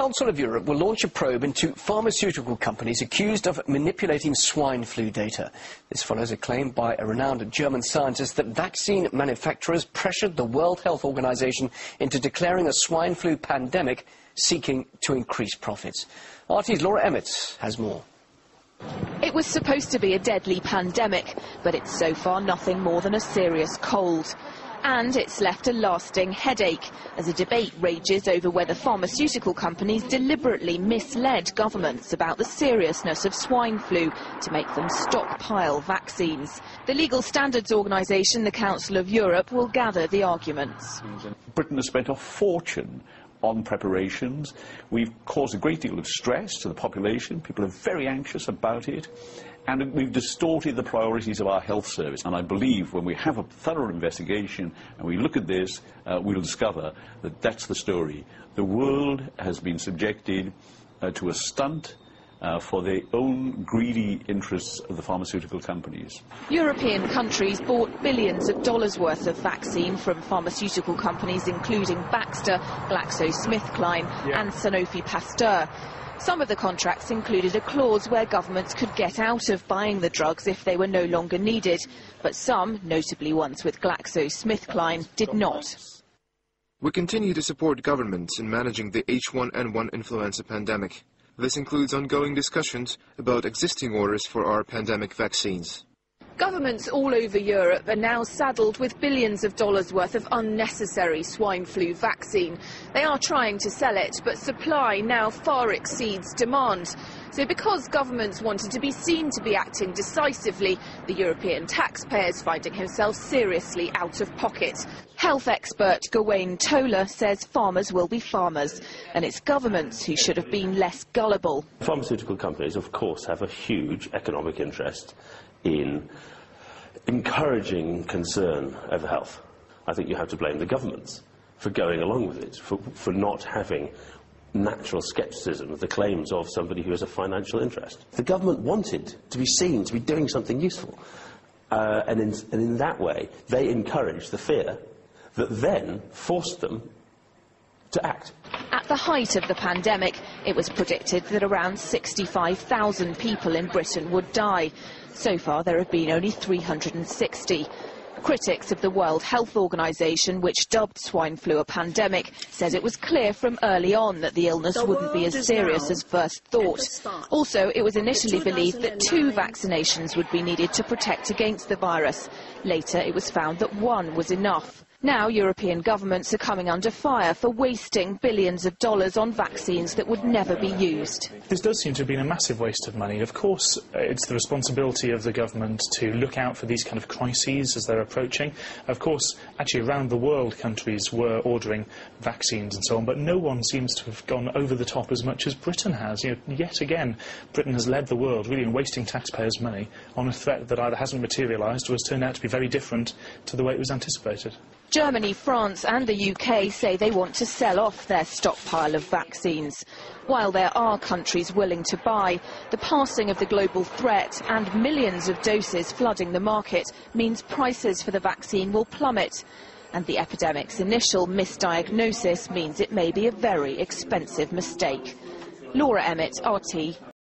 The Council of Europe will launch a probe into pharmaceutical companies accused of manipulating swine flu data. This follows a claim by a renowned German scientist that vaccine manufacturers pressured the World Health Organization into declaring a swine flu pandemic, seeking to increase profits. RT's Laura Emmett has more. It was supposed to be a deadly pandemic, but it's so far nothing more than a serious cold. And it's left a lasting headache, as a debate rages over whether pharmaceutical companies deliberately misled governments about the seriousness of swine flu to make them stockpile vaccines. The legal standards organisation, the Council of Europe, will gather the arguments. Britain has spent a fortune on preparations. We've caused a great deal of stress to the population. People are very anxious about it. And we've distorted the priorities of our health service. And I believe when we have a thorough investigation and we look at this, we'll discover that that's the story. The world has been subjected to a stunt for their own greedy interests of the pharmaceutical companies. European countries bought billions of dollars worth of vaccine from pharmaceutical companies including Baxter, GlaxoSmithKline and Sanofi Pasteur. Some of the contracts included a clause where governments could get out of buying the drugs if they were no longer needed, but some, notably ones with GlaxoSmithKline, did not. We continue to support governments in managing the H1N1 influenza pandemic. This includes ongoing discussions about existing orders for our pandemic vaccines. Governments all over Europe are now saddled with billions of dollars worth of unnecessary swine flu vaccine. They are trying to sell it, but supply now far exceeds demand. So because governments wanted to be seen to be acting decisively, the European taxpayer is finding himself seriously out of pocket. Health expert Gawain Tola says farmers will be farmers, and it's governments who should have been less gullible. Pharmaceutical companies, of course, have a huge economic interest in encouraging concern over health. I think you have to blame the governments for going along with it, for not having natural scepticism of the claims of somebody who has a financial interest. The government wanted to be seen to be doing something useful, and in that way they encouraged the fear that then forced them to act. At the height of the pandemic, it was predicted that around 65,000 people in Britain would die. So far, there have been only 360. Critics of the World Health Organization, which dubbed swine flu a pandemic, said it was clear from early on that the illness wouldn't be as serious as first thought. Also, it was initially believed that 2 vaccinations would be needed to protect against the virus. Later, it was found that 1 was enough. Now, European governments are coming under fire for wasting billions of dollars on vaccines that would never be used. This does seem to have been a massive waste of money. Of course, it's the responsibility of the government to look out for these kind of crises as they're approaching. Of course, actually around the world, countries were ordering vaccines and so on, but no one seems to have gone over the top as much as Britain has. Yet again, Britain has led the world really in wasting taxpayers' money on a threat that either hasn't materialised or has turned out to be very different to the way it was anticipated. Germany, France and the UK say they want to sell off their stockpile of vaccines. While there are countries willing to buy, the passing of the global threat and millions of doses flooding the market means prices for the vaccine will plummet. And the epidemic's initial misdiagnosis means it may be a very expensive mistake. Laura Emmett, RT.